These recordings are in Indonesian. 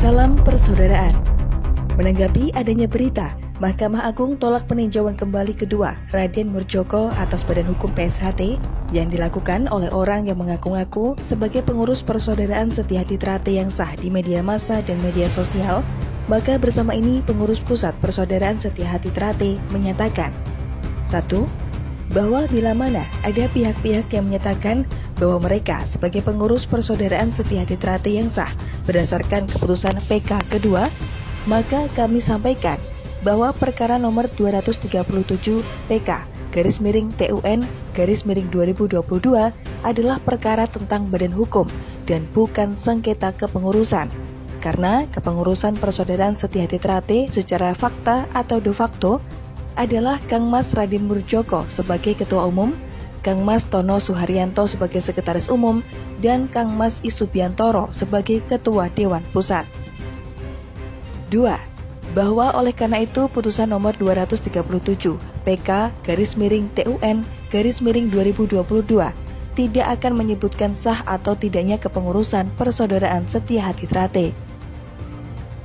Salam persaudaraan. Menanggapi adanya berita, Mahkamah Agung tolak peninjauan kembali kedua Raden Murdjoko atas badan hukum PSHT yang dilakukan oleh orang yang mengaku-ngaku sebagai pengurus persaudaraan Setia-Hati Trate yang sah di media massa dan media sosial. Maka bersama ini pengurus pusat persaudaraan Setia-Hati Trate menyatakan 1. Bahwa bila mana ada pihak-pihak yang menyatakan bahwa mereka sebagai pengurus persaudaraan Setia-Hati Trate yang sah berdasarkan keputusan PK kedua, maka kami sampaikan bahwa perkara nomor 237 PK/TUN/2022 adalah perkara tentang badan hukum dan bukan sengketa kepengurusan. Karena kepengurusan persaudaraan Setia-Hati Trate secara fakta atau de facto adalah Kang Mas Raden Murdjoko sebagai Ketua Umum, Kang Mas Tono Suharyanto sebagai Sekretaris Umum, dan Kang Mas Isubiantoro sebagai Ketua Dewan Pusat. 2. Bahwa oleh karena itu putusan nomor 237 PK/TUN/2022 tidak akan menyebutkan sah atau tidaknya kepengurusan persaudaraan Setia-Hati Trate.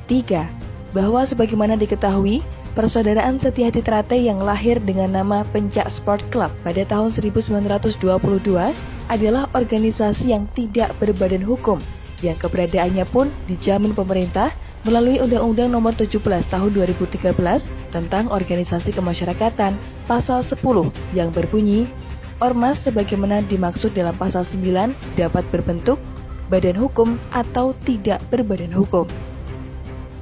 3. Bahwa sebagaimana diketahui, persaudaraan Setia-Hati Trate yang lahir dengan nama Pencak Sport Club pada tahun 1922 adalah organisasi yang tidak berbadan hukum, yang keberadaannya pun dijamin pemerintah melalui Undang-Undang Nomor 17 Tahun 2013 tentang Organisasi Kemasyarakatan Pasal 10 yang berbunyi, Ormas sebagaimana dimaksud dalam Pasal 9 dapat berbentuk badan hukum atau tidak berbadan hukum.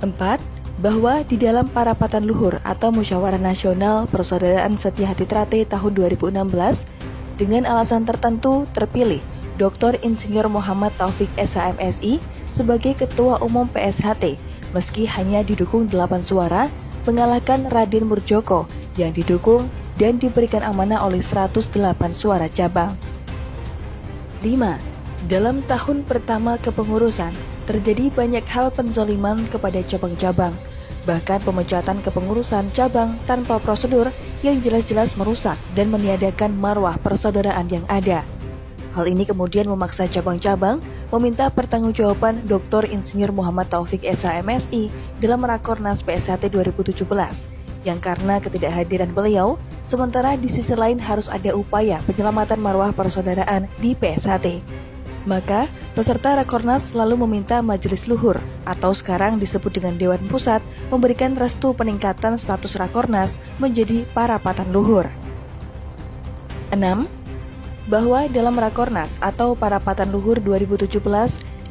4. Bahwa di dalam Parapatan Luhur atau Musyawarah Nasional Persaudaraan Setia-Hati Trate tahun 2016 dengan alasan tertentu terpilih Dr. Insinyur Muhammad Taufik SH.MSI sebagai Ketua Umum PSHT meski hanya didukung 8 suara mengalahkan Raden Murdjoko yang didukung dan diberikan amanah oleh 108 suara cabang. 5. Dalam tahun pertama kepengurusan terjadi banyak hal penzaliman kepada cabang-cabang, bahkan pemecatan kepengurusan cabang tanpa prosedur yang jelas-jelas merusak dan meniadakan marwah persaudaraan yang ada. Hal ini kemudian memaksa cabang-cabang meminta pertanggungjawaban Dr. Insinyur Muhammad Taufik SH.MSI dalam Rakornas PSHT 2017, yang karena ketidakhadiran beliau, sementara di sisi lain harus ada upaya penyelamatan marwah persaudaraan di PSHT. Maka, peserta Rakornas selalu meminta Majelis Luhur, atau sekarang disebut dengan Dewan Pusat, memberikan restu peningkatan status Rakornas menjadi Parapatan Luhur. 6. Bahwa dalam Rakornas atau Parapatan Luhur 2017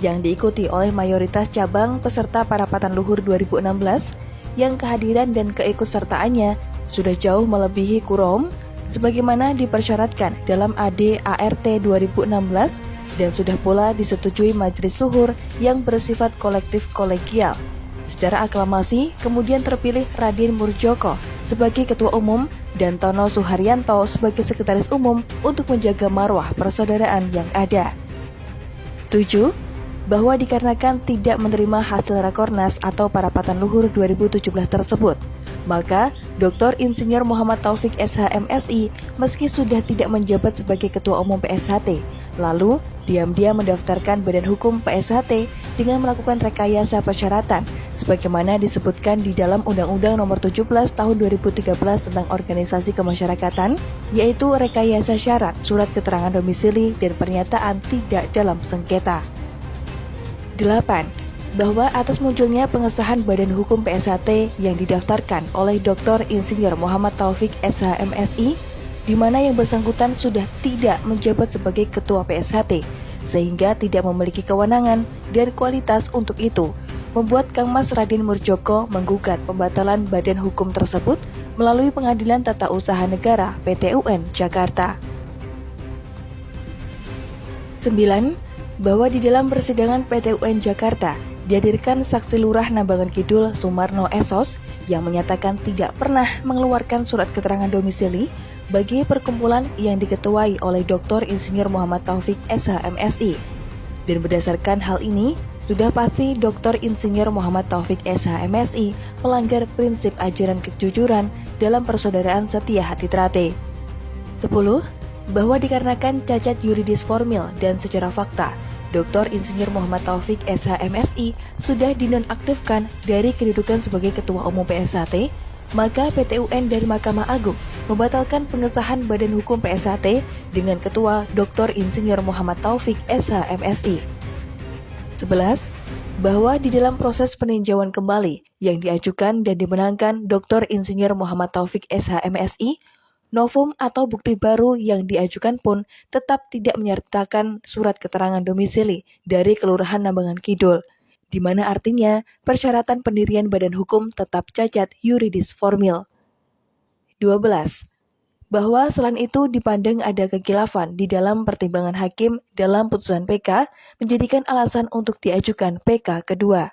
yang diikuti oleh mayoritas cabang peserta Parapatan Luhur 2016, yang kehadiran dan keikutsertaannya sudah jauh melebihi quorum, sebagaimana dipersyaratkan dalam AD ART 2016, dan sudah pula disetujui Majelis Luhur yang bersifat kolektif kolegial. Secara aklamasi, kemudian terpilih Raden Murdjoko sebagai Ketua Umum dan Tono Suharyanto sebagai Sekretaris Umum untuk menjaga marwah persaudaraan yang ada. 7. Bahwa dikarenakan tidak menerima hasil Rakornas atau Parapatan Luhur 2017 tersebut, maka Dr. Insinyur Muhammad Taufik SH.MSI meski sudah tidak menjabat sebagai Ketua Umum PSHT, lalu diam-diam mendaftarkan badan hukum PSHT dengan melakukan rekayasa persyaratan sebagaimana disebutkan di dalam Undang-Undang Nomor 17 Tahun 2013 tentang Organisasi Kemasyarakatan, yaitu rekayasa syarat surat keterangan domisili dan pernyataan tidak dalam sengketa. 8. Bahwa atas munculnya pengesahan badan hukum PSHT yang didaftarkan oleh Dr. Insinyur Muhammad Taufik SH.MSI, di mana yang bersangkutan sudah tidak menjabat sebagai Ketua PSHT, sehingga tidak memiliki kewenangan dan kualitas untuk itu, membuat Kang Mas Raden Murdjoko menggugat pembatalan badan hukum tersebut melalui Pengadilan Tata Usaha Negara PT-UN Jakarta. 9. Bahwa di dalam persidangan PT-UN Jakarta dihadirkan saksi Lurah Nambangan Kidul Sumarno Esos yang menyatakan tidak pernah mengeluarkan surat keterangan domisili bagi perkumpulan yang diketuai oleh Dr. Insinyur Muhammad Taufik SH.MSI. Dan berdasarkan hal ini, sudah pasti Dr. Insinyur Muhammad Taufik SH.MSI melanggar prinsip ajaran kejujuran dalam persaudaraan Setia-Hati Trate. 10. Bahwa dikarenakan cacat yuridis formil dan secara fakta, Dr. Insinyur Muhammad Taufik SH.MSI sudah dinonaktifkan dari kedudukan sebagai Ketua Umum PSHT, maka PT UN dari Mahkamah Agung membatalkan pengesahan Badan Hukum PSHT dengan Ketua Dr. Insinyur Muhammad Taufik SH.MSI. 11. Bahwa di dalam proses peninjauan kembali yang diajukan dan dimenangkan Dr. Insinyur Muhammad Taufik SH.MSI, novum atau bukti baru yang diajukan pun tetap tidak menyertakan surat keterangan domisili dari Kelurahan Nambangan Kidul, di mana artinya persyaratan pendirian badan hukum tetap cacat yuridis formil. 12. Bahwa selain itu dipandang ada kekhilafan di dalam pertimbangan hakim dalam putusan PK menjadikan alasan untuk diajukan PK kedua.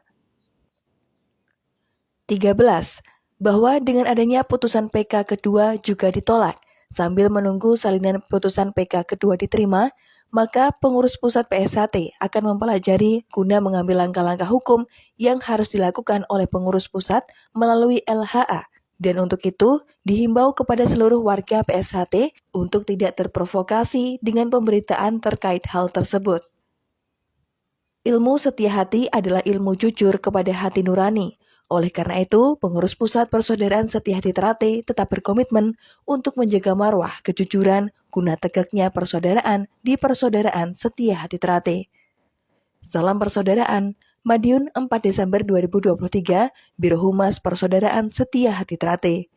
13. Bahwa dengan adanya putusan PK kedua juga ditolak, sambil menunggu salinan putusan PK kedua diterima, maka pengurus pusat PSHT akan mempelajari guna mengambil langkah-langkah hukum yang harus dilakukan oleh pengurus pusat melalui LHA, dan untuk itu dihimbau kepada seluruh warga PSHT untuk tidak terprovokasi dengan pemberitaan terkait hal tersebut. Ilmu setia hati adalah ilmu jujur kepada hati nurani. Oleh karena itu, pengurus pusat Persaudaraan Setia Hati Trate tetap berkomitmen untuk menjaga marwah kejujuran guna tegaknya persaudaraan di Persaudaraan Setia Hati Trate. Salam persaudaraan, Madiun 4 Desember 2023, Biro Humas Persaudaraan Setia Hati Trate.